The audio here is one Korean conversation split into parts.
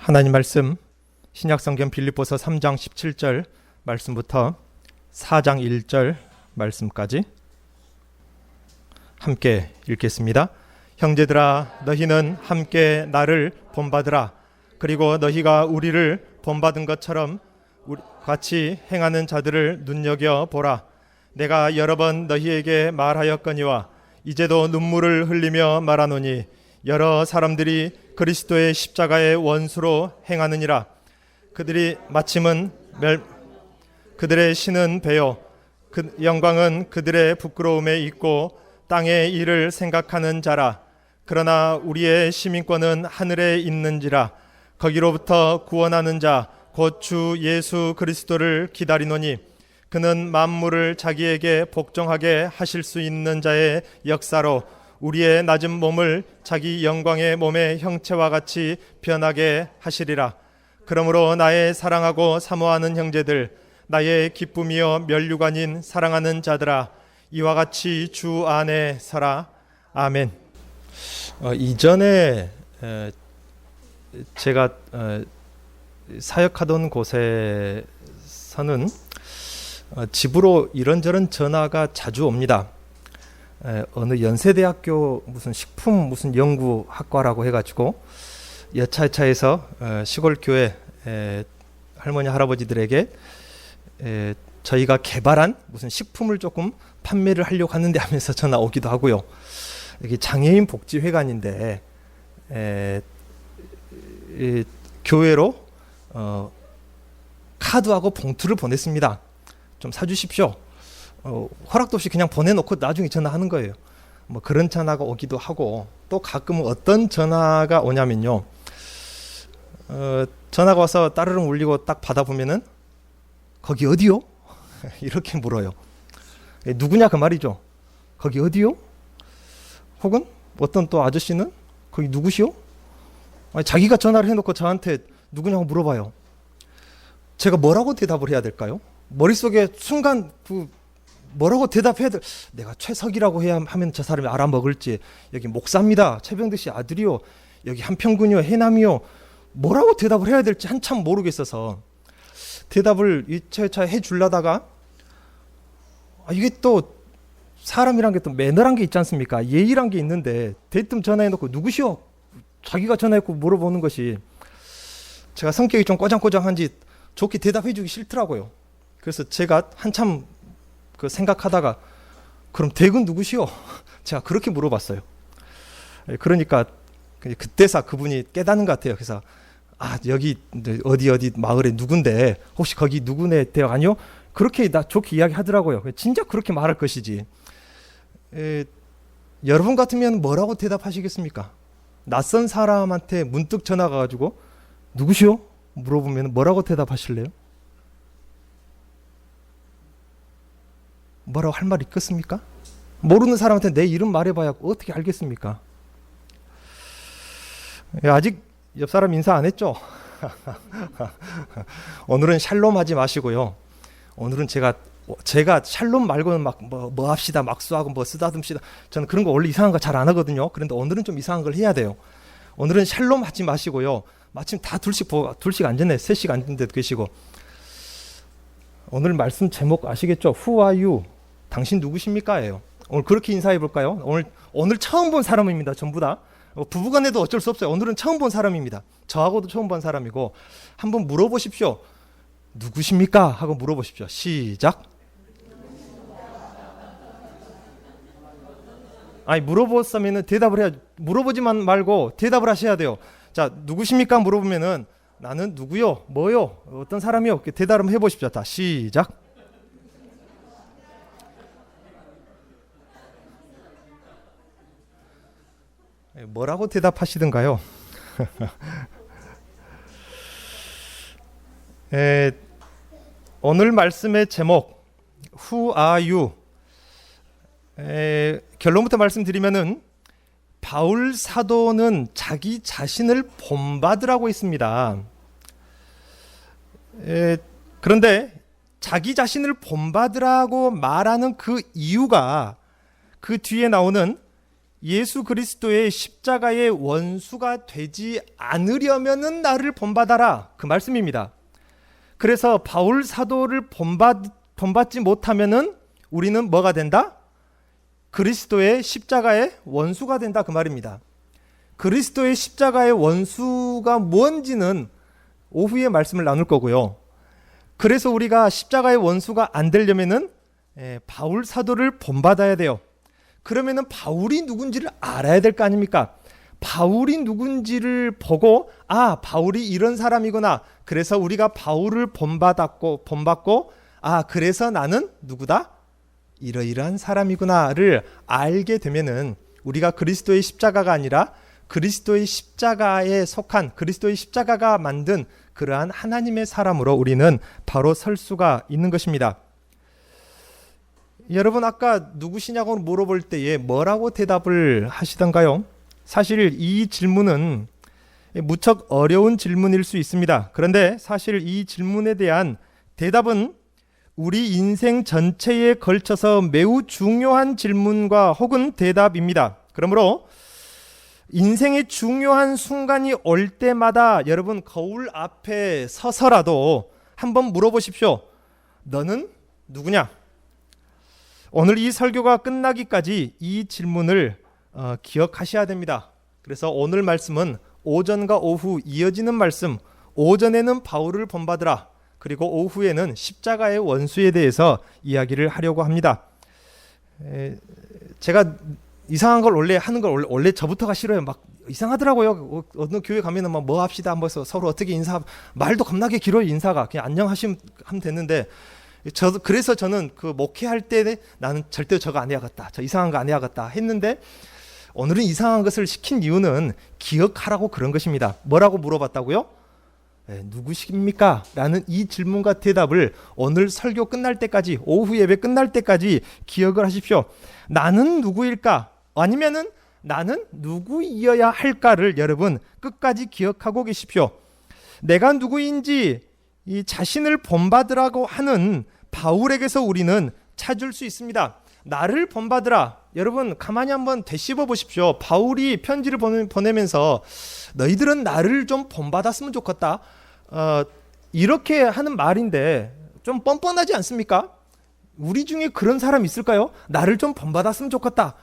하나님 말씀 신약성경 빌립보서 3장 17절 말씀부터 4장 1절 말씀까지 함께 읽겠습니다. 형제들아, 너희는 함께 나를 본받으라. 그리고 너희가 우리를 본받은 것처럼 같이 행하는 자들을 눈여겨보라. 내가 여러 번 너희에게 말하였거니와 이제도 눈물을 흘리며 말하노니 여러 사람들이 그리스도의 십자가의 원수로 행하느니라. 그들이 마침은 그들의 신은 배요 그 영광은 그들의 부끄러움에 있고 땅의 일을 생각하는 자라. 그러나 우리의 시민권은 하늘에 있는지라. 거기로부터 구원하는 자 곧 주 예수 그리스도를 기다리노니 그는 만물을 자기에게 복종하게 하실 수 있는 자의 역사로 우리의 낮은 몸을 자기 영광의 몸의 형체와 같이 변하게 하시리라. 그러므로 나의 사랑하고 사모하는 형제들, 나의 기쁨이요 면류관인 사랑하는 자들아, 이와 같이 주 안에 서라. 아멘. 이전에 제가 사역하던 곳에서는 집으로 이런저런 전화가 자주 옵니다. 어느 연세대학교 무슨 식품 무슨 연구학과라고 해가지고 여차여차해서 시골 교회 할머니 할아버지들에게 저희가 개발한 무슨 식품을 조금 판매를 하려고 하는데 하면서 전화 오기도 하고요. 여기 장애인 복지회관인데 교회로 카드하고 봉투를 보냈습니다. 좀 사주십시오. 허락도 없이 그냥 보내놓고 나중에 전화하는 거예요. 뭐 그런 전화가 오기도 하고, 또 가끔은 어떤 전화가 오냐면요, 전화가 와서 따르릉 울리고 딱 받아보면은 거기 어디요? 이렇게 물어요. 누구냐 그 말이죠. 거기 어디요? 혹은 어떤 또 아저씨는 거기 누구시오? 아니, 자기가 전화를 해놓고 저한테 누구냐고 물어봐요. 제가 뭐라고 대답을 해야 될까요? 머릿속에 순간 뭐라고 대답해야 돼? 내가 최석이라고 해야 하면 저 사람이 알아먹을지, 여기 목사입니다, 최병대 씨 아들이요, 여기 한평군이요, 해남이요, 뭐라고 대답을 해야 될지 한참 모르겠어서 대답을 이차이차 해주려다가 이게 또 사람이란 게 또 매너란 게 있지 않습니까? 예의란 게 있는데 대뜸 전화해놓고 누구시오? 자기가 전화했고 물어보는 것이, 제가 성격이 좀 꼬장꼬장한지 좋게 대답해주기 싫더라고요. 그래서 제가 한참 생각하다가 그럼 댁은 누구시오? 제가 그렇게 물어봤어요. 그러니까 그때서 그분이 깨닫는 것 같아요. 그래서 여기 어디 마을에 누군데 혹시 거기 누구네 댁 아니요? 그렇게 좋게 이야기하더라고요. 진짜 그렇게 말할 것이지. 여러분 같으면 뭐라고 대답하시겠습니까? 낯선 사람한테 문득 전화가 가지고 누구시오? 물어보면 뭐라고 대답하실래요? 뭐라고 할 말 있겠습니까? 모르는 사람한테 내 이름 말해봐야 어떻게 알겠습니까? 아직 옆 사람 인사 안 했죠? 오늘은 샬롬 하지 마시고요. 오늘은 제가 샬롬 말고는 막 뭐 합시다, 막수하고 뭐 쓰다듬시다, 저는 그런 거 원래 이상한 거 잘 안 하거든요. 그런데 오늘은 좀 이상한 걸 해야 돼요. 오늘은 샬롬 하지 마시고요. 마침 다 둘씩 앉았네. 셋씩 앉은데도 계시고. 오늘 말씀 제목 아시겠죠? Who are you? 당신 누구십니까? 예요. 오늘 그렇게 인사해 볼까요? 오늘 처음 본 사람입니다. 전부 다. 부부간에도 어쩔 수 없어요. 오늘은 처음 본 사람입니다. 저하고도 처음 본 사람이고, 한번 물어보십시오. 누구십니까? 하고 물어보십시오. 시작. 물어봤으면 대답을 해야, 물어보지만 말고 대답을 하셔야 돼요. 자, 누구십니까? 물어보면은 나는 누구요? 뭐요? 어떤 사람이요? 이렇게 대답을 한번 해보십시오. 다 시작. 뭐라고 대답하시던가요? 오늘 말씀의 제목 Who are you? 결론부터 말씀드리면은 바울 사도는 자기 자신을 본받으라고 했습니다. 그런데 자기 자신을 본받으라고 말하는 그 이유가 그 뒤에 나오는 예수 그리스도의 십자가의 원수가 되지 않으려면은 나를 본받아라, 그 말씀입니다. 그래서 바울 사도를 본받지 못하면은 우리는 뭐가 된다? 그리스도의 십자가의 원수가 된다, 그 말입니다. 그리스도의 십자가의 원수가 뭔지는 오후에 말씀을 나눌 거고요. 그래서 우리가 십자가의 원수가 안 되려면은 바울 사도를 본받아야 돼요. 그러면은 바울이 누군지를 알아야 될 거 아닙니까? 바울이 누군지를 보고, 아, 바울이 이런 사람이구나. 그래서 우리가 바울을 본받고, 아, 그래서 나는 누구다? 이러이러한 사람이구나를 알게 되면은 우리가 그리스도의 십자가가 아니라 그리스도의 십자가에 속한, 그리스도의 십자가가 만든 그러한 하나님의 사람으로 우리는 바로 설 수가 있는 것입니다. 여러분, 아까 누구시냐고 물어볼 때에 뭐라고 대답을 하시던가요? 사실 이 질문은 무척 어려운 질문일 수 있습니다. 그런데 사실 이 질문에 대한 대답은 우리 인생 전체에 걸쳐서 매우 중요한 질문과 혹은 대답입니다. 그러므로 인생의 중요한 순간이 올 때마다 여러분 거울 앞에 서서라도 한번 물어보십시오. 너는 누구냐? 오늘 이 설교가 끝나기까지 이 질문을 기억하셔야 됩니다. 그래서 오늘 말씀은 오전과 오후 이어지는 말씀, 오전에는 바울을 본받으라, 그리고 오후에는 십자가의 원수에 대해서 이야기를 하려고 합니다. 제가 이상한 걸 원래 하는 걸 원래 저부터가 싫어요. 막 이상하더라고요. 어느 교회 가면은 막 뭐 합시다 한번 서로 어떻게 인사, 말도 겁나게 길어요. 인사가 그냥 안녕하시면 하면 되는데, 그래서 저는 그 목회할 때 나는 절대 저거 안 해야겠다, 저 이상한 거 안 해야겠다 했는데, 오늘은 이상한 것을 시킨 이유는 기억하라고 그런 것입니다. 뭐라고 물어봤다고요? 누구십니까? 라는 이 질문과 대답을 오늘 설교 끝날 때까지, 오후 예배 끝날 때까지 기억을 하십시오. 나는 누구일까? 아니면은 나는 누구이어야 할까를 여러분 끝까지 기억하고 계십시오. 내가 누구인지 이 자신을 본받으라고 하는 바울에게서 우리는 찾을 수 있습니다. 나를 본받으라. 여러분 가만히 한번 되씹어 보십시오. 바울이 편지를 보내면서 너희들은 나를 좀 본받았으면 좋겠다, 이렇게 하는 말인데 좀 뻔뻔하지 않습니까? 우리 중에 그런 사람 있을까요? 나를 좀 본받았으면 좋겠다,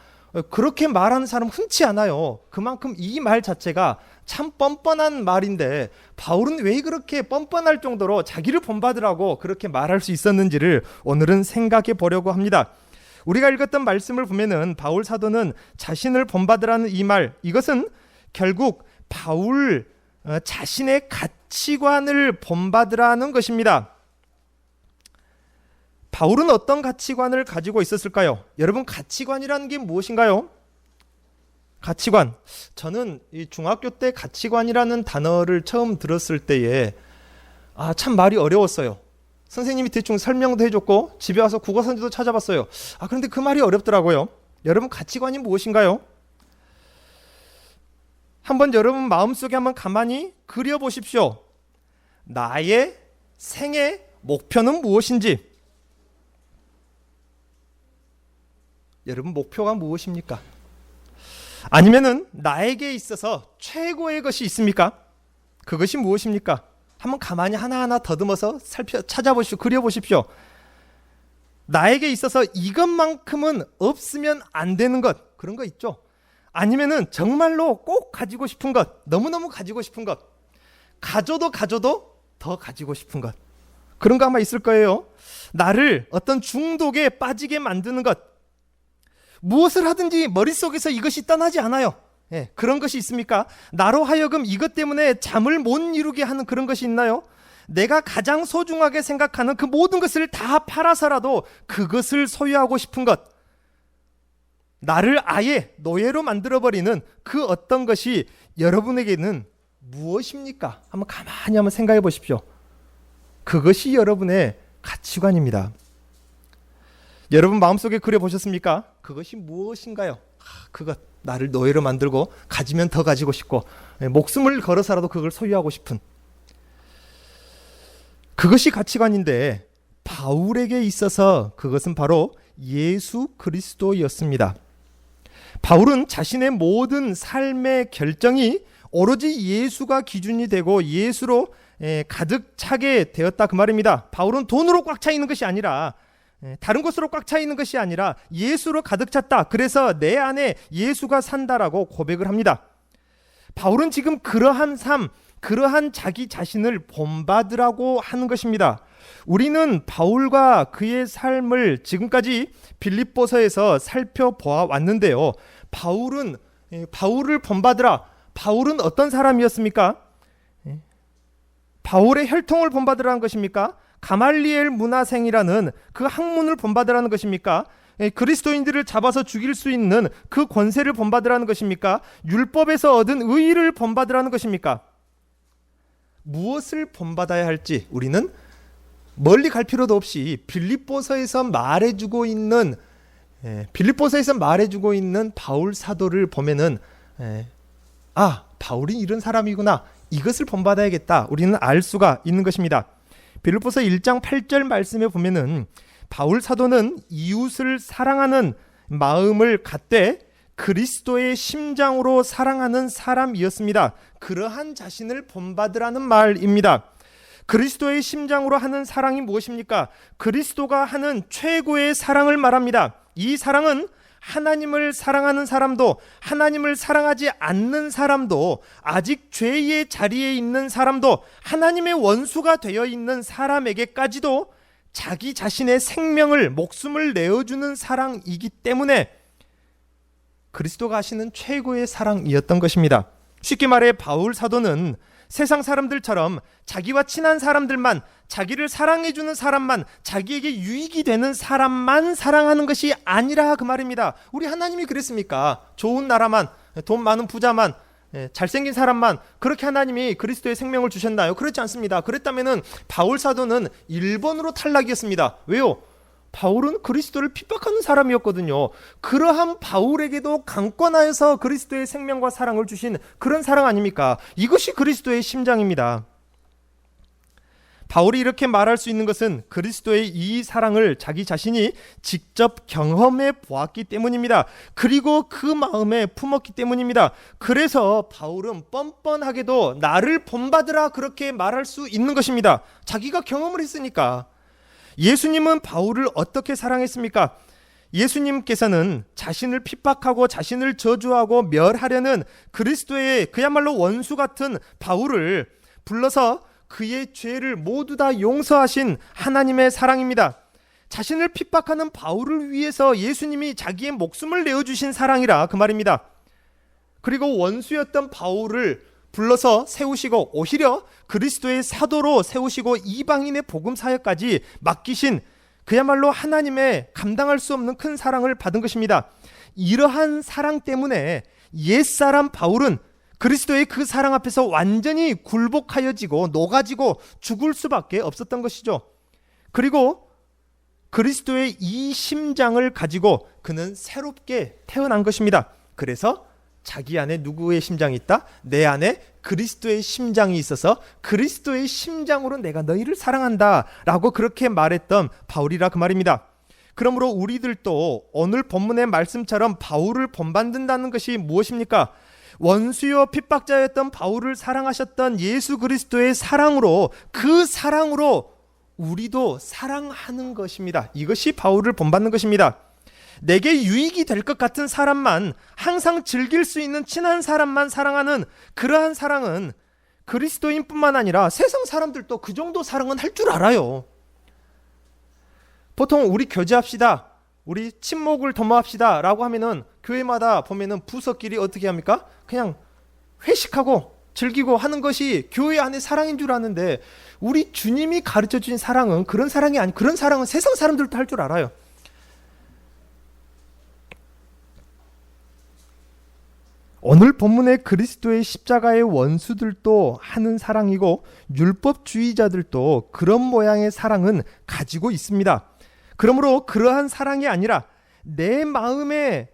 그렇게 말하는 사람 흔치 않아요. 그만큼 이 말 자체가 참 뻔뻔한 말인데 바울은 왜 그렇게 뻔뻔할 정도로 자기를 본받으라고 그렇게 말할 수 있었는지를 오늘은 생각해 보려고 합니다. 우리가 읽었던 말씀을 보면은 바울 사도는 자신을 본받으라는 이 말, 이것은 결국 바울 자신의 가치관을 본받으라는 것입니다. 바울은 어떤 가치관을 가지고 있었을까요? 여러분, 가치관이라는 게 무엇인가요? 가치관. 저는 이 중학교 때 가치관이라는 단어를 처음 들었을 때에 참 말이 어려웠어요. 선생님이 대충 설명도 해줬고 집에 와서 국어선지도 찾아봤어요. 그런데 그 말이 어렵더라고요. 여러분, 가치관이 무엇인가요? 한번 여러분 마음속에 한번 가만히 그려보십시오. 나의 생애 목표는 무엇인지. 여러분, 목표가 무엇입니까? 아니면은 나에게 있어서 최고의 것이 있습니까? 그것이 무엇입니까? 한번 가만히 하나하나 더듬어서 찾아보시고 그려보십시오. 나에게 있어서 이것만큼은 없으면 안 되는 것, 그런 거 있죠? 아니면은 정말로 꼭 가지고 싶은 것, 너무너무 가지고 싶은 것, 가져도 더 가지고 싶은 것, 그런 거 아마 있을 거예요. 나를 어떤 중독에 빠지게 만드는 것, 무엇을 하든지 머릿속에서 이것이 떠나지 않아요. 그런 것이 있습니까? 나로 하여금 이것 때문에 잠을 못 이루게 하는 그런 것이 있나요? 내가 가장 소중하게 생각하는 그 모든 것을 다 팔아서라도 그것을 소유하고 싶은 것, 나를 아예 노예로 만들어버리는 그 어떤 것이 여러분에게는 무엇입니까? 한번 가만히 한번 생각해 보십시오. 그것이 여러분의 가치관입니다. 여러분 마음속에 그려보셨습니까? 그것이 무엇인가요? 그것, 나를 노예로 만들고 가지면 더 가지고 싶고 목숨을 걸어서라도 그걸 소유하고 싶은, 그것이 가치관인데 바울에게 있어서 그것은 바로 예수 그리스도였습니다. 바울은 자신의 모든 삶의 결정이 오로지 예수가 기준이 되고 예수로 가득 차게 되었다 그 말입니다. 바울은 돈으로 꽉 차 있는 것이 아니라, 다른 것으로 꽉 차 있는 것이 아니라 예수로 가득 찼다. 그래서 내 안에 예수가 산다라고 고백을 합니다. 바울은 지금 그러한 삶, 그러한 자기 자신을 본받으라고 하는 것입니다. 우리는 바울과 그의 삶을 지금까지 빌립보서에서 살펴보아 왔는데요. 바울을 본받으라. 바울은 어떤 사람이었습니까? 바울의 혈통을 본받으라는 것입니까? 가말리엘 문화생이라는 그 학문을 본받으라는 것입니까? 그리스도인들을 잡아서 죽일 수 있는 그 권세를 본받으라는 것입니까? 율법에서 얻은 의의를 본받으라는 것입니까? 무엇을 본받아야 할지 우리는 멀리 갈 필요도 없이 빌립보서에서 말해주고 있는 바울 사도를 보면은 바울이 이런 사람이구나, 이것을 본받아야겠다, 우리는 알 수가 있는 것입니다. 빌립보서 1장 8절 말씀에 보면은 바울 사도는 이웃을 사랑하는 마음을 갖되 그리스도의 심장으로 사랑하는 사람이었습니다. 그러한 자신을 본받으라는 말입니다. 그리스도의 심장으로 하는 사랑이 무엇입니까? 그리스도가 하는 최고의 사랑을 말합니다. 이 사랑은 하나님을 사랑하는 사람도, 하나님을 사랑하지 않는 사람도, 아직 죄의 자리에 있는 사람도, 하나님의 원수가 되어 있는 사람에게까지도 자기 자신의 생명을, 목숨을 내어주는 사랑이기 때문에 그리스도가 하시는 최고의 사랑이었던 것입니다. 쉽게 말해 바울 사도는 세상 사람들처럼 자기와 친한 사람들만, 자기를 사랑해주는 사람만, 자기에게 유익이 되는 사람만 사랑하는 것이 아니라 그 말입니다. 우리 하나님이 그랬습니까? 좋은 나라만, 돈 많은 부자만, 잘생긴 사람만 그렇게 하나님이 그리스도의 생명을 주셨나요? 그렇지 않습니다. 그랬다면 바울 사도는 1번으로 탈락이었습니다. 왜요? 바울은 그리스도를 핍박하는 사람이었거든요. 그러한 바울에게도 강권하여서 그리스도의 생명과 사랑을 주신 그런 사랑 아닙니까? 이것이 그리스도의 심장입니다. 바울이 이렇게 말할 수 있는 것은 그리스도의 이 사랑을 자기 자신이 직접 경험해 보았기 때문입니다. 그리고 그 마음에 품었기 때문입니다. 그래서 바울은 뻔뻔하게도 나를 본받으라 그렇게 말할 수 있는 것입니다. 자기가 경험을 했으니까. 예수님은 바울을 어떻게 사랑했습니까? 예수님께서는 자신을 핍박하고 자신을 저주하고 멸하려는 그리스도의 그야말로 원수 같은 바울을 불러서 그의 죄를 모두 다 용서하신 하나님의 사랑입니다. 자신을 핍박하는 바울을 위해서 예수님이 자기의 목숨을 내어주신 사랑이라 그 말입니다. 그리고 원수였던 바울을 불러서 세우시고 오히려 그리스도의 사도로 세우시고 이방인의 복음 사역까지 맡기신 그야말로 하나님의 감당할 수 없는 큰 사랑을 받은 것입니다. 이러한 사랑 때문에 옛사람 바울은 그리스도의 그 사랑 앞에서 완전히 굴복하여지고 녹아지고 죽을 수밖에 없었던 것이죠. 그리고 그리스도의 이 심장을 가지고 그는 새롭게 태어난 것입니다. 그래서 자기 안에 누구의 심장이 있다? 내 안에 그리스도의 심장이 있어서 그리스도의 심장으로 내가 너희를 사랑한다 라고 그렇게 말했던 바울이라 그 말입니다. 그러므로 우리들도 오늘 본문의 말씀처럼 바울을 본받는다는 것이 무엇입니까? 원수요 핍박자였던 바울을 사랑하셨던 예수 그리스도의 사랑으로, 그 사랑으로 우리도 사랑하는 것입니다. 이것이 바울을 본받는 것입니다. 내게 유익이 될 것 같은 사람만, 항상 즐길 수 있는 친한 사람만 사랑하는 그러한 사랑은 그리스도인뿐만 아니라 세상 사람들도 그 정도 사랑은 할 줄 알아요. 보통 우리 교제합시다, 우리 친목을 도모합시다 라고 하면은 교회마다 보면은 부서끼리 어떻게 합니까? 그냥 회식하고 즐기고 하는 것이 교회 안에 사랑인 줄 아는데, 우리 주님이 가르쳐 주신 사랑은 그런 사랑이 아니, 그런 사랑은 세상 사람들도 할 줄 알아요. 오늘 본문의 그리스도의 십자가의 원수들도 하는 사랑이고 율법주의자들도 그런 모양의 사랑은 가지고 있습니다. 그러므로 그러한 사랑이 아니라 내 마음에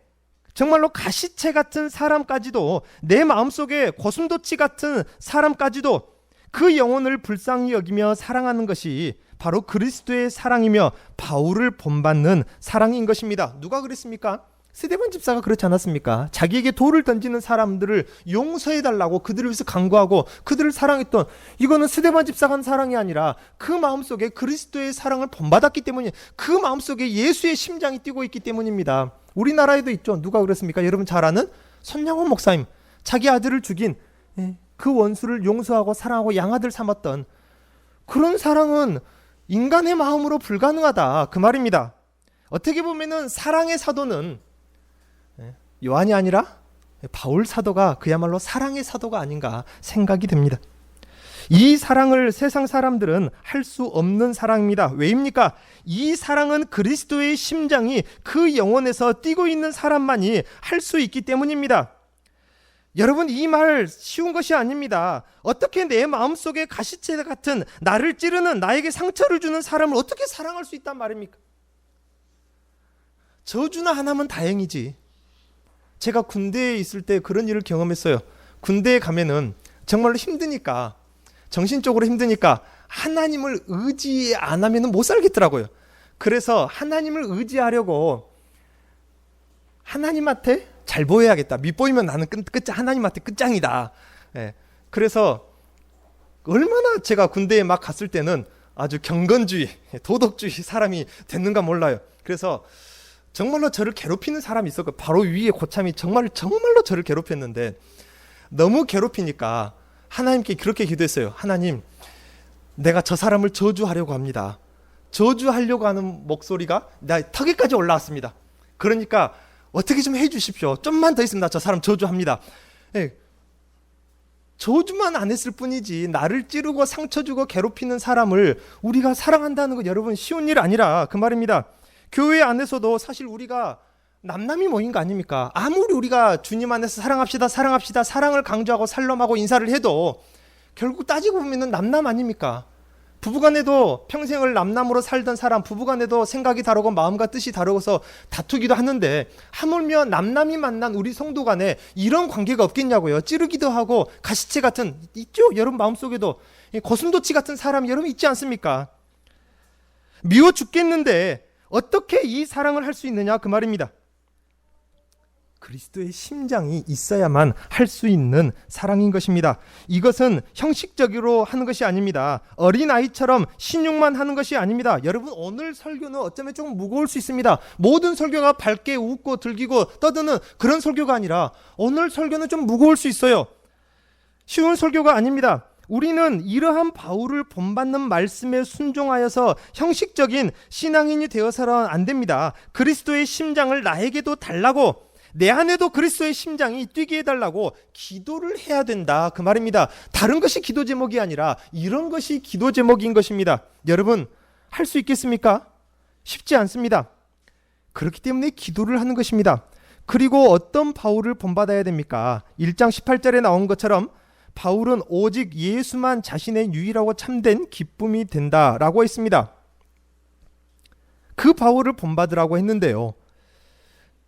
정말로 가시채 같은 사람까지도, 내 마음속에 고슴도치 같은 사람까지도 그 영혼을 불쌍히 여기며 사랑하는 것이 바로 그리스도의 사랑이며 바울을 본받는 사랑인 것입니다. 누가 그랬습니까? 스데반 집사가 그렇지 않았습니까? 자기에게 돌을 던지는 사람들을 용서해달라고 그들을 위해서 간구하고 그들을 사랑했던, 이거는 스데반 집사가 한 사랑이 아니라 그 마음속에 그리스도의 사랑을 본받았기 때문에, 그 마음속에 예수의 심장이 뛰고 있기 때문입니다. 우리나라에도 있죠. 누가 그랬습니까? 여러분 잘 아는 손양원 목사님, 자기 아들을 죽인 그 원수를 용서하고 사랑하고 양아들 삼았던 그런 사랑은 인간의 마음으로 불가능하다, 그 말입니다. 어떻게 보면은 사랑의 사도는 요한이 아니라 바울 사도가 그야말로 사랑의 사도가 아닌가 생각이 됩니다. 이 사랑을 세상 사람들은 할 수 없는 사랑입니다. 왜입니까? 이 사랑은 그리스도의 심장이 그 영혼에서 뛰고 있는 사람만이 할 수 있기 때문입니다. 여러분, 이 말 쉬운 것이 아닙니다. 어떻게 내 마음속에 가시채 같은 나를 찌르는, 나에게 상처를 주는 사람을 어떻게 사랑할 수 있단 말입니까? 저주나 하나면 다행이지. 제가 군대에 있을 때 그런 일을 경험했어요. 군대에 가면은 정말로 힘드니까, 정신적으로 힘드니까 하나님을 의지 안 하면 못 살겠더라고요. 그래서 하나님을 의지하려고 하나님한테 잘 보여야겠다. 밑보이면 나는 하나님한테 끝장이다. 그래서 얼마나 제가 군대에 막 갔을 때는 아주 경건주의, 도덕주의 사람이 됐는가 몰라요. 그래서 정말로 저를 괴롭히는 사람이 있었고, 바로 위에 고참이 정말로 저를 괴롭혔는데, 너무 괴롭히니까 하나님께 그렇게 기도했어요. 하나님, 내가 저 사람을 저주하려고 합니다. 저주하려고 하는 목소리가 나 턱에까지 올라왔습니다. 그러니까 어떻게 좀 해주십시오. 좀만 더 있으면 나 저 사람 저주합니다. 저주만 안 했을 뿐이지, 나를 찌르고 상처 주고 괴롭히는 사람을 우리가 사랑한다는 건 여러분 쉬운 일 아니라, 그 말입니다. 교회 안에서도 사실 우리가 남남이 모인 거 아닙니까? 아무리 우리가 주님 안에서 사랑합시다, 사랑을 강조하고 살롬하고 인사를 해도 결국 따지고 보면 남남 아닙니까? 부부간에도 평생을 남남으로 살던 사람, 부부간에도 생각이 다르고 마음과 뜻이 다르고서 다투기도 하는데, 하물며 남남이 만난 우리 성도 간에 이런 관계가 없겠냐고요. 찌르기도 하고 가시채 같은, 있죠? 여러분 마음속에도 고슴도치 같은 사람 여러분 있지 않습니까? 미워 죽겠는데 어떻게 이 사랑을 할 수 있느냐, 그 말입니다. 그리스도의 심장이 있어야만 할 수 있는 사랑인 것입니다. 이것은 형식적으로 하는 것이 아닙니다. 어린아이처럼 신용만 하는 것이 아닙니다. 여러분, 오늘 설교는 어쩌면 좀 무거울 수 있습니다. 모든 설교가 밝게 웃고 즐기고 떠드는 그런 설교가 아니라 오늘 설교는 좀 무거울 수 있어요. 쉬운 설교가 아닙니다. 우리는 이러한 바울을 본받는 말씀에 순종하여서 형식적인 신앙인이 되어서는 안 됩니다. 그리스도의 심장을 나에게도 달라고, 내 안에도 그리스도의 심장이 뛰게 해달라고 기도를 해야 된다, 그 말입니다. 다른 것이 기도 제목이 아니라 이런 것이 기도 제목인 것입니다. 여러분, 할 수 있겠습니까? 쉽지 않습니다. 그렇기 때문에 기도를 하는 것입니다. 그리고 어떤 바울을 본받아야 됩니까? 1장 18절에 나온 것처럼 바울은 오직 예수만 자신의 유일하고 참된 기쁨이 된다라고 했습니다. 그 바울을 본받으라고 했는데요.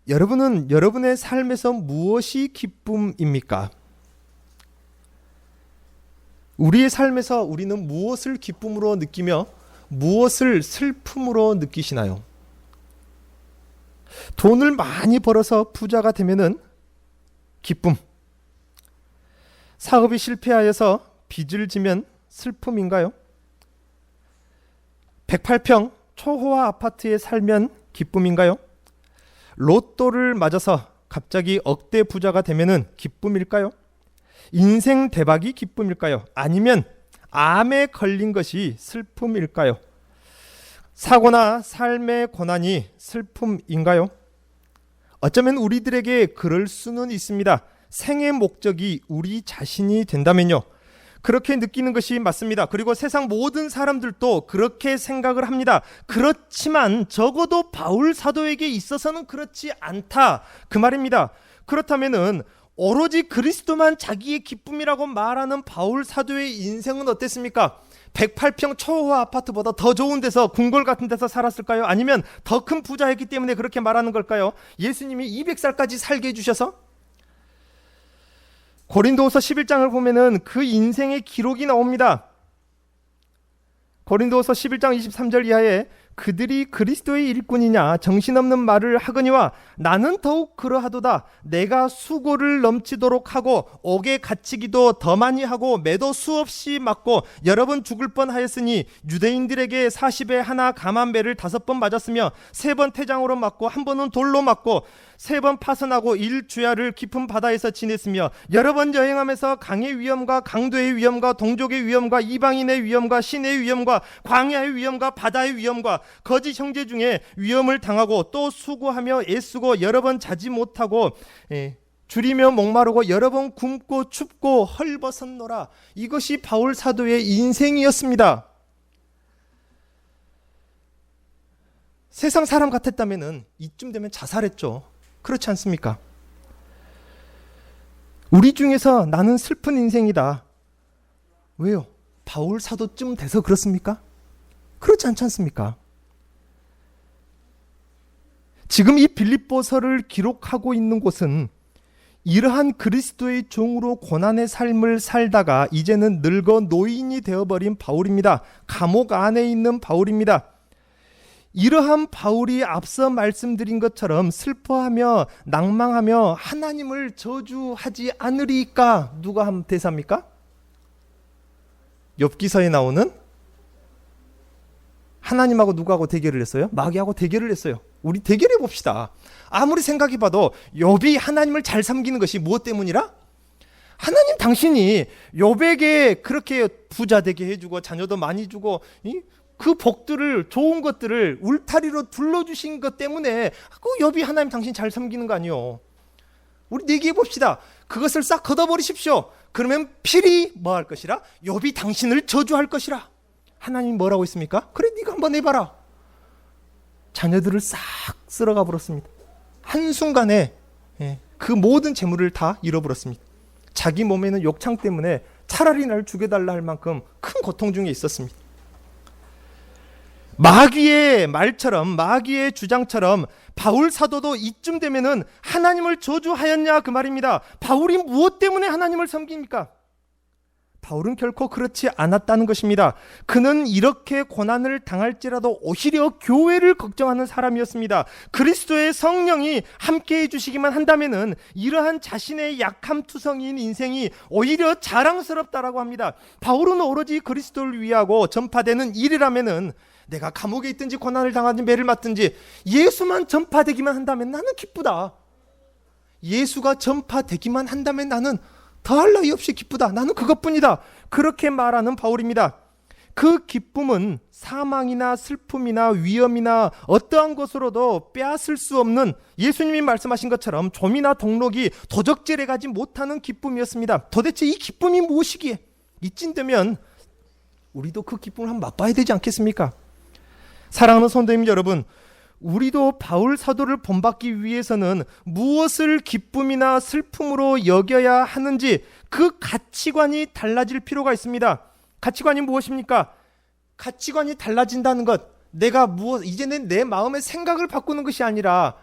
여러분은 여러분의 삶에서 무엇이 기쁨입니까? 우리의 삶에서 우리는 무엇을 기쁨으로 느끼며 무엇을 슬픔으로 느끼시나요? 돈을 많이 벌어서 부자가 되면은 기쁨. 사업이 실패하여서 빚을 지면 슬픔인가요? 108평 초호화 아파트에 살면 기쁨인가요? 로또를 맞아서 갑자기 억대 부자가 되면은 기쁨일까요? 인생 대박이 기쁨일까요? 아니면 암에 걸린 것이 슬픔일까요? 사고나 삶의 고난이 슬픔인가요? 어쩌면 우리들에게 그럴 수는 있습니다. 생의 목적이 우리 자신이 된다면요. 그렇게 느끼는 것이 맞습니다. 그리고 세상 모든 사람들도 그렇게 생각을 합니다. 그렇지만 적어도 바울 사도에게 있어서는 그렇지 않다, 그 말입니다. 그렇다면은 오로지 그리스도만 자기의 기쁨이라고 말하는 바울 사도의 인생은 어땠습니까? 108평 초호화 아파트보다 더 좋은 데서, 궁궐 같은 데서 살았을까요? 아니면 더 큰 부자였기 때문에 그렇게 말하는 걸까요? 예수님이 200살까지 살게 해주셔서? 고린도후서 11장을 보면은 그 인생의 기록이 나옵니다. 고린도후서 11장 23절 이하에 그들이 그리스도의 일꾼이냐 정신없는 말을 하거니와 나는 더욱 그러하도다. 내가 수고를 넘치도록 하고 옥에 갇히기도 더 많이 하고 매도 수없이 맞고 여러 번 죽을 뻔하였으니 유대인들에게 40에 하나 감한 배를 5번 맞았으며 3번 태장으로 맞고 1번은 돌로 맞고 3번 파선하고 1주야를 깊은 바다에서 지냈으며 여러 번 여행하면서 강의 위험과 강도의 위험과 동족의 위험과 이방인의 위험과 신의 위험과 광야의 위험과 바다의 위험과 거짓 형제 중에 위험을 당하고 또 수고하며 애쓰고 여러 번 자지 못하고 줄이며 목마르고 여러 번 굶고 춥고 헐벗었노라. 이것이 바울 사도의 인생이었습니다. 세상 사람 같았다면 이쯤 되면 자살했죠. 그렇지 않습니까? 우리 중에서 나는 슬픈 인생이다. 왜요? 바울 사도쯤 돼서 그렇습니까? 그렇지 않지 않습니까? 지금 이 빌립보서를 기록하고 있는 곳은 이러한 그리스도의 종으로 고난의 삶을 살다가 이제는 늙어 노인이 되어버린 바울입니다. 감옥 안에 있는 바울입니다. 이러한 바울이 앞서 말씀드린 것처럼 슬퍼하며 낭망하며 하나님을 저주하지 않으리까 누가 한 대사입니까? 욥기서에 나오는 하나님하고 누구하고 대결을 했어요? 마귀하고 대결을 했어요. 우리 대결해 봅시다. 아무리 생각해봐도 욥이 하나님을 잘 섬기는 것이 무엇 때문이라? 하나님 당신이 욥에게 그렇게 부자 되게 해주고 자녀도 많이 주고 그 복들을 좋은 것들을 울타리로 둘러주신 것 때문에 그 욥이 하나님 당신 잘 섬기는 거 아니요. 우리 내기해 봅시다. 그것을 싹 걷어버리십시오. 그러면 필히 뭐 할 것이라? 욥이 당신을 저주할 것이라. 하나님 뭐라고 했습니까? 그래 네가 한번 해봐라. 자녀들을 싹 쓸어가 버렸습니다. 한순간에 그 모든 재물을 다 잃어버렸습니다. 자기 몸에는 욕창 때문에 차라리 나를 죽여달라 할 만큼 큰 고통 중에 있었습니다. 마귀의 말처럼 마귀의 주장처럼 바울 사도도 이쯤 되면은 하나님을 저주하였냐 그 말입니다. 바울이 무엇 때문에 하나님을 섬깁니까? 바울은 결코 그렇지 않았다는 것입니다. 그는 이렇게 고난을 당할지라도 오히려 교회를 걱정하는 사람이었습니다. 그리스도의 성령이 함께해 주시기만 한다면은 이러한 자신의 약함투성이인 인생이 오히려 자랑스럽다라고 합니다. 바울은 오로지 그리스도를 위하고 전파되는 일이라면은 내가 감옥에 있든지 고난을 당하든지 매를 맞든지 예수만 전파되기만 한다면 나는 기쁘다. 예수가 전파되기만 한다면 나는 더할 나위 없이 기쁘다. 나는 그것뿐이다. 그렇게 말하는 바울입니다. 그 기쁨은 사망이나 슬픔이나 위험이나 어떠한 것으로도 빼앗을 수 없는 예수님이 말씀하신 것처럼 좀이나 동록이 도적질해 가지 못하는 기쁨이었습니다. 도대체 이 기쁨이 무엇이기에? 이쯤 되면 우리도 그 기쁨을 한번 맛봐야 되지 않겠습니까? 사랑하는 성도님 여러분, 우리도 바울 사도를 본받기 위해서는 무엇을 기쁨이나 슬픔으로 여겨야 하는지 그 가치관이 달라질 필요가 있습니다. 가치관이 무엇입니까? 가치관이 달라진다는 것, 이제는 내 마음의 생각을 바꾸는 것이 아니라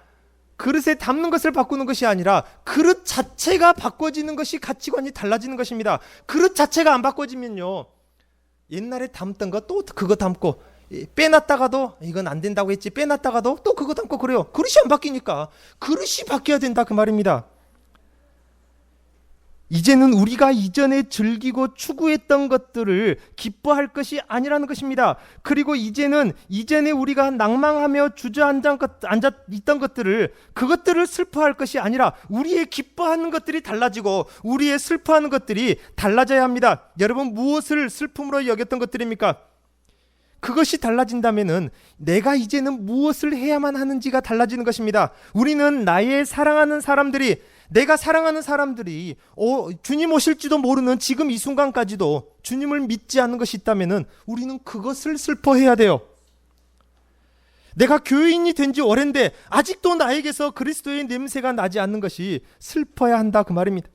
그릇에 담는 것을 바꾸는 것이 아니라 그릇 자체가 바꿔지는 것이 가치관이 달라지는 것입니다. 그릇 자체가 안 바꿔지면요, 옛날에 담던 것 또 그거 담고 빼놨다가도 이건 안 된다고 했지 빼놨다가도 또 그거 담고 그래요. 그릇이 안 바뀌니까 그릇이 바뀌어야 된다 그 말입니다. 이제는 우리가 이전에 즐기고 추구했던 것들을 기뻐할 것이 아니라는 것입니다. 그리고 이전에 우리가 낭망하며 주저앉아 있던 그것들을 슬퍼할 것이 아니라 우리의 기뻐하는 것들이 달라지고 우리의 슬퍼하는 것들이 달라져야 합니다. 여러분, 무엇을 슬픔으로 여겼던 것들입니까? 그것이 달라진다면은 내가 이제는 무엇을 해야만 하는지가 달라지는 것입니다. 우리는 내가 사랑하는 사람들이 주님 오실지도 모르는 지금 이 순간까지도 주님을 믿지 않는 것이 있다면은 우리는 그것을 슬퍼해야 돼요. 내가 교인이 된 지 오랜데 아직도 나에게서 그리스도의 냄새가 나지 않는 것이 슬퍼야 한다 그 말입니다.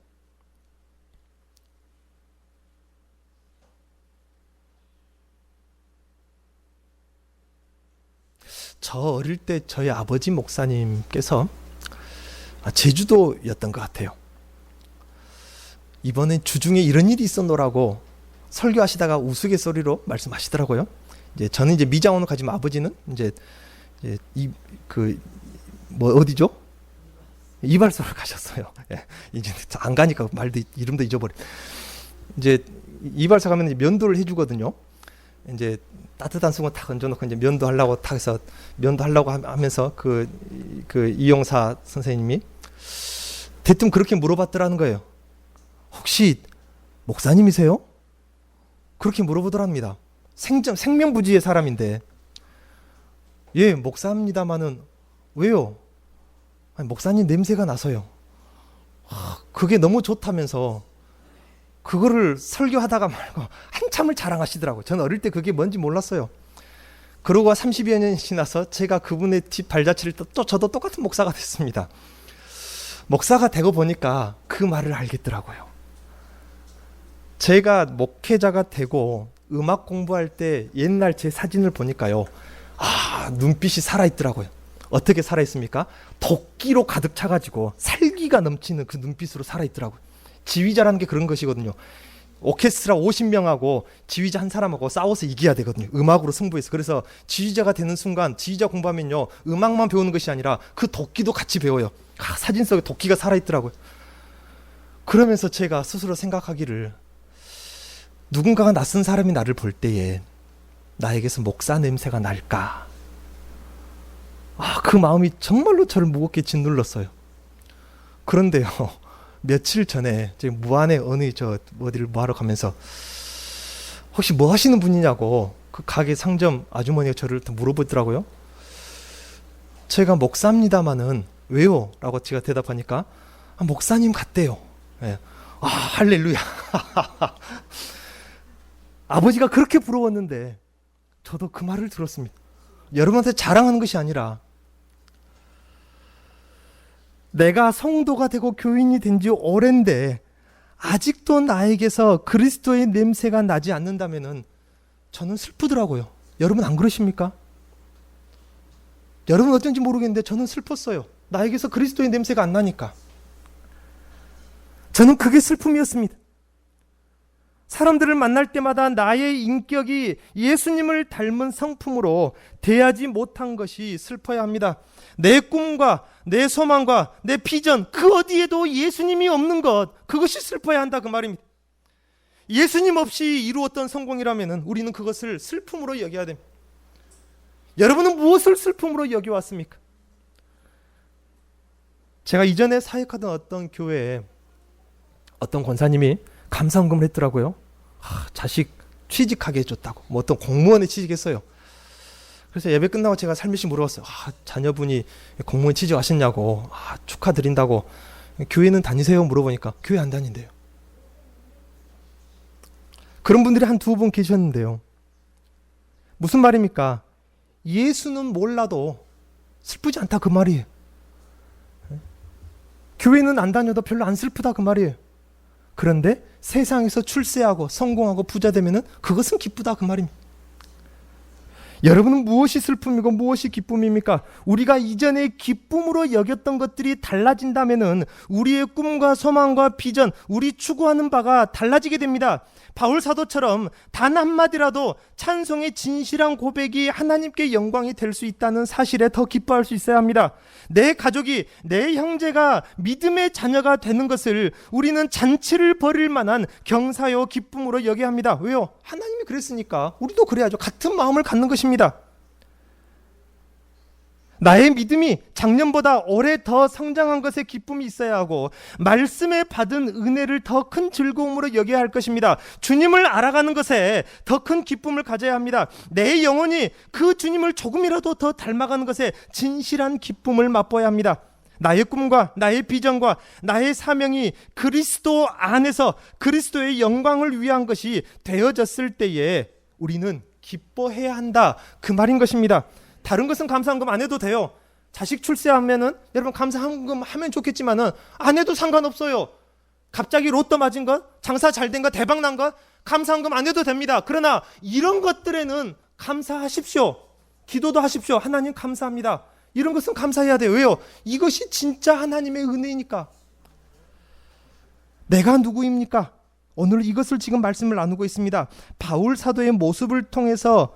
저 어릴 때 저희 아버지 목사님께서 제주도였던 것 같아요. 이번에 주중에 이런 일이 있었노라고 설교하시다가 우스갯소리로 말씀하시더라고요. 이제 저는 이제 미장원을 가지만 아버지는 이제 어디죠? 이발소를 가셨어요. 예. 이제 안 가니까 이름도 잊어버려. 이제 이발소 가면 이제 면도를 해주거든요. 이제 따뜻한 수건 탁 얹어놓고 이제 면도하려고 탁 해서 면도하려고 하면서 그 이용사 선생님이 대뜸 그렇게 물어봤더라는 거예요. 혹시 목사님이세요? 그렇게 물어보더랍니다. 생명부지의 사람인데. 예, 목사입니다마는 왜요? 아니, 목사님 냄새가 나서요. 그게 너무 좋다면서 그거를 설교하다가 말고 한참을 자랑하시더라고요. 저는 어릴 때 그게 뭔지 몰랐어요. 그러고 30여 년이 지나서 제가 그분의 집 발자취를 또 저도 똑같은 목사가 됐습니다. 목사가 되고 보니까 그 말을 알겠더라고요. 제가 목회자가 되고 음악 공부할 때 옛날 제 사진을 보니까요. 눈빛이 살아있더라고요. 어떻게 살아있습니까? 도끼로 가득 차가지고 살기가 넘치는 그 눈빛으로 살아있더라고요. 지휘자라는 게 그런 것이거든요. 오케스트라 50명하고 지휘자 한 사람하고 싸워서 이겨야 되거든요. 음악으로 승부해서. 그래서 지휘자가 되는 순간 지휘자 공부하면요. 음악만 배우는 것이 아니라 그 도끼도 같이 배워요. 사진 속에 도끼가 살아있더라고요. 그러면서 제가 스스로 생각하기를 누군가가 낯선 사람이 나를 볼 때에 나에게서 목사 냄새가 날까? 그 마음이 정말로 저를 무겁게 짓눌렀어요. 그런데요. 며칠 전에 제가 무안에 어디를 뭐하러 가면서 혹시 뭐 하시는 분이냐고 그 가게 상점 아주머니가 저를 물어보더라고요. 제가 목사입니다마는 왜요? 라고 제가 대답하니까 목사님 같대요. 예. 할렐루야. 아버지가 그렇게 부러웠는데 저도 그 말을 들었습니다. 여러분한테 자랑하는 것이 아니라 내가 성도가 되고 교인이 된 지 오랜데 아직도 나에게서 그리스도의 냄새가 나지 않는다면은 저는 슬프더라고요. 여러분 안 그러십니까? 여러분 어쩐지 모르겠는데 저는 슬펐어요. 나에게서 그리스도의 냄새가 안 나니까. 저는 그게 슬픔이었습니다. 사람들을 만날 때마다 나의 인격이 예수님을 닮은 성품으로 대하지 못한 것이 슬퍼야 합니다. 내 꿈과 내 소망과 내 비전 그 어디에도 예수님이 없는 것, 그것이 슬퍼야 한다 그 말입니다. 예수님 없이 이루었던 성공이라면 우리는 그것을 슬픔으로 여겨야 됩니다. 여러분은 무엇을 슬픔으로 여겨왔습니까? 제가 이전에 사역하던 어떤 교회에 어떤 권사님이 감사헌금을 했더라고요. 자식 취직하게 해줬다고. 뭐 어떤 공무원에 취직했어요. 그래서 예배 끝나고 제가 살며시 물어봤어요. 자녀분이 공무원 취직하셨냐고. 축하드린다고. 교회는 다니세요? 물어보니까 교회 안 다닌대요. 그런 분들이 한 두 분 계셨는데요. 무슨 말입니까? 예수는 몰라도 슬프지 않다 그 말이에요. 교회는 안 다녀도 별로 안 슬프다 그 말이에요. 그런데 세상에서 출세하고 성공하고 부자 되면은 그것은 기쁘다 그 말입니다. 여러분은 무엇이 슬픔이고 무엇이 기쁨입니까? 우리가 이전에 기쁨으로 여겼던 것들이 달라진다면은 우리의 꿈과 소망과 비전, 우리 추구하는 바가 달라지게 됩니다. 바울 사도처럼 단 한마디라도 찬송의 진실한 고백이 하나님께 영광이 될 수 있다는 사실에 더 기뻐할 수 있어야 합니다. 내 가족이, 내 형제가 믿음의 자녀가 되는 것을 우리는 잔치를 벌일 만한 경사요 기쁨으로 여겨야 합니다. 왜요? 하나님이 그랬으니까 우리도 그래야죠. 같은 마음을 갖는 것입니다. 나의 믿음이 작년보다 올해 더 성장한 것에 기쁨이 있어야 하고 말씀에 받은 은혜를 더 큰 즐거움으로 여겨야 할 것입니다. 주님을 알아가는 것에 더 큰 기쁨을 가져야 합니다. 내 영혼이 그 주님을 조금이라도 더 닮아가는 것에 진실한 기쁨을 맛보아야 합니다. 나의 꿈과 나의 비전과 나의 사명이 그리스도 안에서 그리스도의 영광을 위한 것이 되어졌을 때에 우리는 기뻐해야 한다 그 말인 것입니다. 다른 것은 감사헌금 안 해도 돼요. 자식 출세하면은 여러분 감사헌금 하면 좋겠지만은 안 해도 상관없어요. 갑자기 로또 맞은 것, 장사 잘 된 것, 대박 난 것, 감사헌금 안 해도 됩니다. 그러나 이런 것들에는 감사하십시오. 기도도 하십시오. 하나님 감사합니다. 이런 것은 감사해야 돼요. 왜요? 이것이 진짜 하나님의 은혜니까. 내가 누구입니까? 오늘 이것을 지금 말씀을 나누고 있습니다. 바울 사도의 모습을 통해서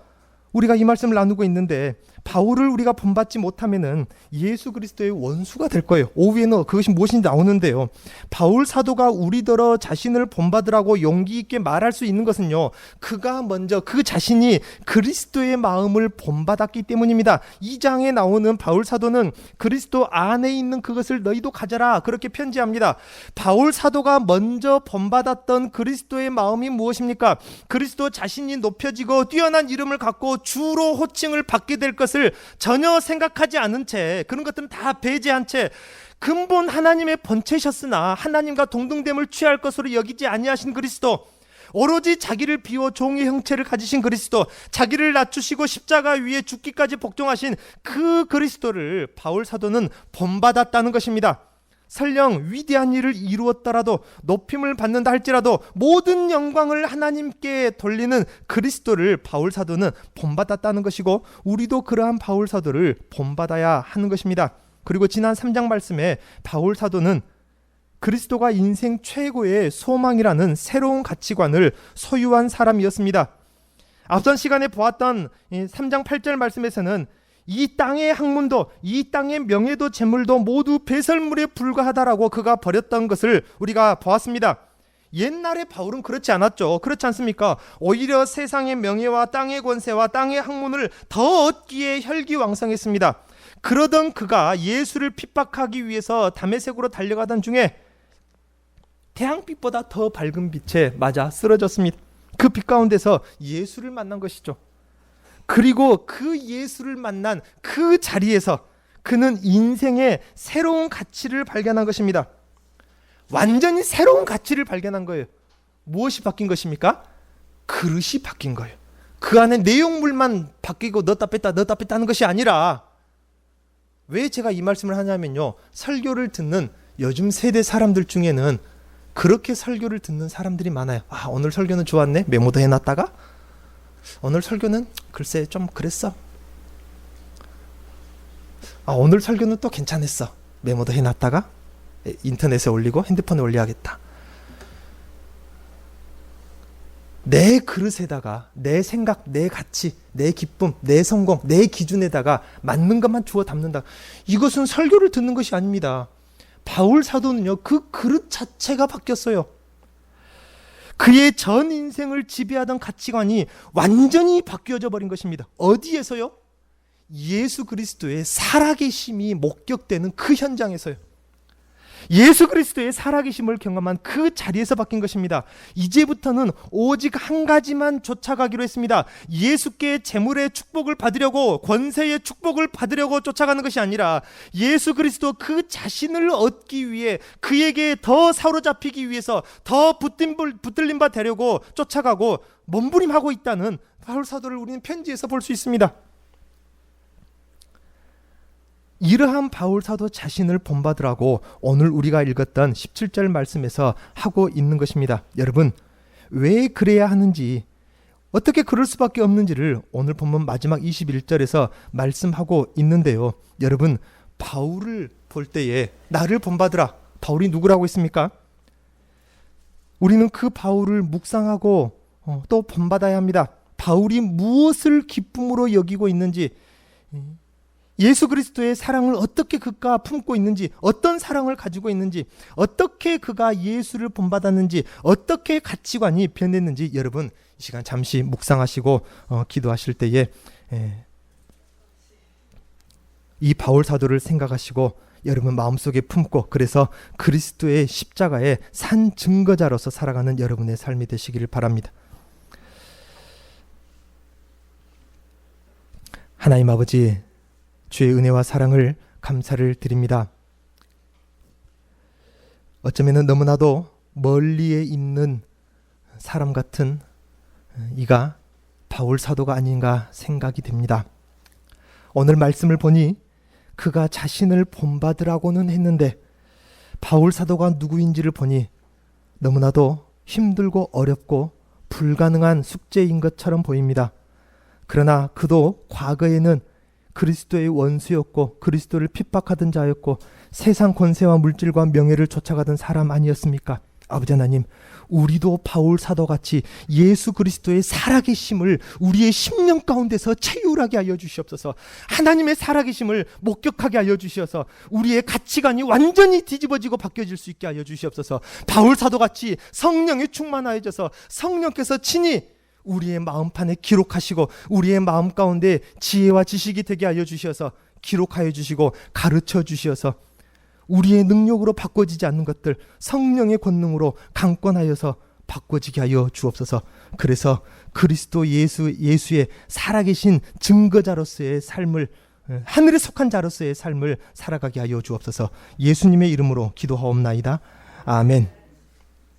우리가 이 말씀을 나누고 있는데 바울을 우리가 본받지 못하면은 예수 그리스도의 원수가 될 거예요. 오후에는 그것이 무엇인지 나오는데요. 바울 사도가 우리더러 자신을 본받으라고 용기 있게 말할 수 있는 것은요, 그가 먼저 그 자신이 그리스도의 마음을 본받았기 때문입니다. 2장에 나오는 바울 사도는 그리스도 안에 있는 그것을 너희도 가져라, 그렇게 편지합니다. 바울 사도가 먼저 본받았던 그리스도의 마음이 무엇입니까? 그리스도 자신이 높여지고 뛰어난 이름을 갖고 주로 호칭을 받게 될 것을 전혀 생각하지 않은 채, 그런 것들은 다 배제한 채 근본 하나님의 본체셨으나 하나님과 동등됨을 취할 것으로 여기지 아니하신 그리스도, 오로지 자기를 비워 종의 형체를 가지신 그리스도, 자기를 낮추시고 십자가 위에 죽기까지 복종하신 그 그리스도를 바울 사도는 본받았다는 것입니다. 설령 위대한 일을 이루었더라도, 높임을 받는다 할지라도 모든 영광을 하나님께 돌리는 그리스도를 바울 사도는 본받았다는 것이고, 우리도 그러한 바울 사도를 본받아야 하는 것입니다. 그리고 지난 3장 말씀에 바울 사도는 그리스도가 인생 최고의 소망이라는 새로운 가치관을 소유한 사람이었습니다. 앞선 시간에 보았던 3장 8절 말씀에서는 이 땅의 학문도, 이 땅의 명예도 재물도 모두 배설물에 불과하다라고 그가 버렸던 것을 우리가 보았습니다. 옛날에 바울은 그렇지 않았죠. 그렇지 않습니까? 오히려 세상의 명예와 땅의 권세와 땅의 학문을 더 얻기에 혈기왕성했습니다. 그러던 그가 예수를 핍박하기 위해서 다메섹으로 달려가던 중에 태양빛보다 더 밝은 빛에 맞아 쓰러졌습니다. 그 빛 가운데서 예수를 만난 것이죠. 그리고 그 예수를 만난 그 자리에서 그는 인생의 새로운 가치를 발견한 것입니다. 완전히 새로운 가치를 발견한 거예요. 무엇이 바뀐 것입니까? 그릇이 바뀐 거예요. 그 안에 내용물만 바뀌고 넣었다 뺐다 하는 것이 아니라, 왜 제가 이 말씀을 하냐면요, 설교를 듣는 요즘 세대 사람들 중에는 그렇게 설교를 듣는 사람들이 많아요. 아, 오늘 설교는 좋았네, 메모도 해놨다가 오늘 설교는 글쎄 좀 그랬어. 아, 오늘 설교는 또 괜찮았어, 메모도 해놨다가 인터넷에 올리고 핸드폰에 올려야겠다. 내 그릇에다가 내 생각, 내 가치, 내 기쁨, 내 성공, 내 기준에다가 맞는 것만 주워 담는다. 이것은 설교를 듣는 것이 아닙니다. 바울 사도는요, 그 그릇 자체가 바뀌었어요. 그의 전 인생을 지배하던 가치관이 완전히 바뀌어져 버린 것입니다. 어디에서요? 예수 그리스도의 살아계심이 목격되는 그 현장에서요. 예수 그리스도의 살아계심을 경험한 그 자리에서 바뀐 것입니다. 이제부터는 오직 한 가지만 쫓아가기로 했습니다. 예수께 재물의 축복을 받으려고, 권세의 축복을 받으려고 쫓아가는 것이 아니라 예수 그리스도 그 자신을 얻기 위해, 그에게 더 사로잡히기 위해서 더 붙들림 바 되려고 쫓아가고 몸부림하고 있다는 바울 사도를 우리는 편지에서 볼 수 있습니다. 이러한 바울 사도 자신을 본받으라고 오늘 우리가 읽었던 17절 말씀에서 하고 있는 것입니다. 여러분, 왜 그래야 하는지, 어떻게 그럴 수밖에 없는지를 오늘 본문 마지막 21절에서 말씀하고 있는데요. 여러분, 바울을 볼 때에 나를 본받으라, 바울이 누구라고 했습니까? 우리는 그 바울을 묵상하고 또 본받아야 합니다. 바울이 무엇을 기쁨으로 여기고 있는지, 예수 그리스도의 사랑을 어떻게 그가 품고 있는지, 어떤 사랑을 가지고 있는지, 어떻게 그가 예수를 본받았는지, 어떻게 가치관이 변했는지, 여러분 이 시간 잠시 묵상하시고 기도하실 때에 이 바울 사도를 생각하시고 여러분 마음속에 품고, 그래서 그리스도의 십자가의 산 증거자로서 살아가는 여러분의 삶이 되시기를 바랍니다. 하나님 아버지, 주의 은혜와 사랑을 감사를 드립니다. 어쩌면 너무나도 멀리에 있는 사람 같은 이가 바울 사도가 아닌가 생각이 됩니다. 오늘 말씀을 보니 그가 자신을 본받으라고는 했는데 바울 사도가 누구인지를 보니 너무나도 힘들고 어렵고 불가능한 숙제인 것처럼 보입니다. 그러나 그도 과거에는 그리스도의 원수였고 그리스도를 핍박하던 자였고 세상 권세와 물질과 명예를 쫓아가던 사람 아니었습니까? 아버지 하나님, 우리도 바울 사도같이 예수 그리스도의 살아계심을 우리의 심령 가운데서 체휼하게 하여 주시옵소서. 하나님의 살아계심을 목격하게 하여 주시어서 우리의 가치관이 완전히 뒤집어지고 바뀌어질 수 있게 하여 주시옵소서. 바울 사도같이 성령에 충만하여져서 성령께서 친히 우리의 마음판에 기록하시고 우리의 마음 가운데 지혜와 지식이 되게 하여 주시어서 기록하여 주시고 가르쳐 주시어서 우리의 능력으로 바꿔지지 않는 것들 성령의 권능으로 강권하여서 바꿔지게 하여 주옵소서. 그래서 그리스도 예수의 살아계신 증거자로서의 삶을, 하늘에 속한 자로서의 삶을 살아가게 하여 주옵소서. 예수님의 이름으로 기도하옵나이다. 아멘.